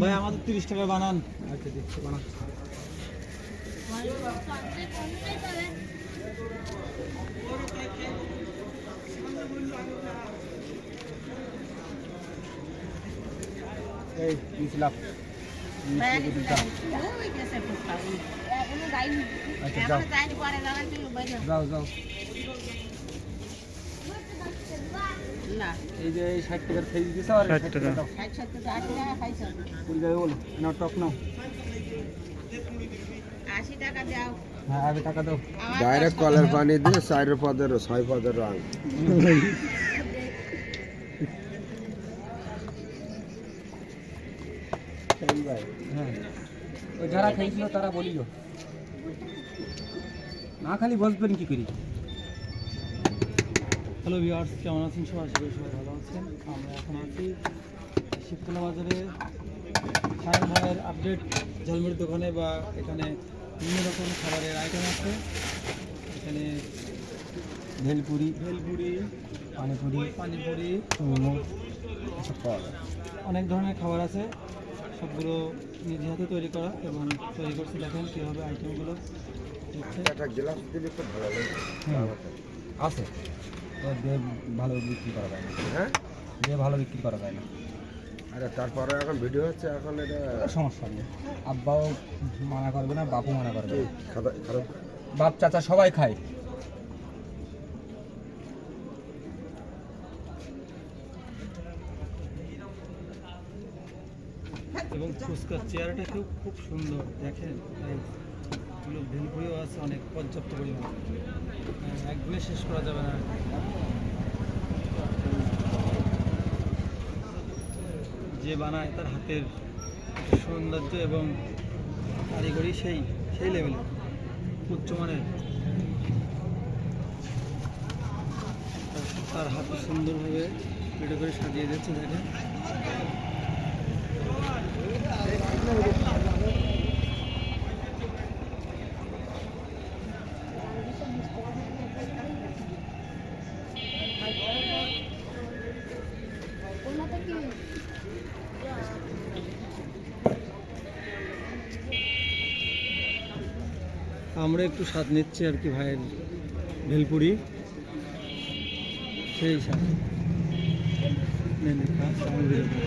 ভাই আমাদের 30 টাকা বানান। আচ্ছা দিচ্ছি বানান। এই 20 লাখ যাও যাও। এই যে 60 টাকার খেয়ে দিতেছ আর 60 টাকা দাও। 60 টাকা 80 টাকা খাইছো। কুড়ি টাকা বলো নাও টক নাও। 80 টাকা দাও। হ্যাঁ আগে টাকা দাও। ডাইরেক্ট কলের পানি দিয়ে 4 পদের 6 পদের রং। হ্যাঁ ওই যারা খাইছিল তারা বলিও না খালি বসবেন কি করি। হ্যালো ভিউয়ার্স, কেমন আছেন সবাই? আশা করি সবাই ভালো আছেন। আমরা এখন আছি শিবতলা বাজারে সায়ন ভাইয়ের আপডেট ঝালমুড়ির দোকানে, বা এখানে বিভিন্ন রকম খাবারের আইটেম আছে। এখানে ভেলপুরি পানিপুরি মোমো এসব পাওয়া যায়। অনেক ধরনের খাবার আছে, সবগুলো নিজে হাতে তৈরি করা এবং তৈরি করছি। দেখেন কীভাবে আইটেমগুলো দিচ্ছে। একটা গ্লাস দিলে খুব ভালো লাগে। আছে দিয়ে ভালো বিক্রি করা যায় না। হ্যাঁ দিয়ে ভালো বিক্রি করা যায় না। আরে তারপরে এখন ভিডিও হচ্ছে, এখন এটা সমস্যা নেই। আব্বাও মানা করবে না, বাপও মানা করবে না। খারাপ বাপ চাচা সবাই খায়। এবং ফুচকার চেয়ারটা খুব সুন্দর দেখেন। এগুলো ভেলপুরিও আছে অনেক পর্যাপ্ত পরিমাণ, একদিনে শেষ করা যাবে না। যে বানায় তার হাতের সৌন্দর্য এবং কারিগরি সেই লেভেলে উচ্চমানের। তার হাতে সুন্দরভাবে ভিডিও করে সাজিয়ে দিচ্ছে দেখেন। আমরা একটু স্বাদ নিচ্ছি আর কি ভাইয়ের ভেলপুরি, সেই স্বাদ।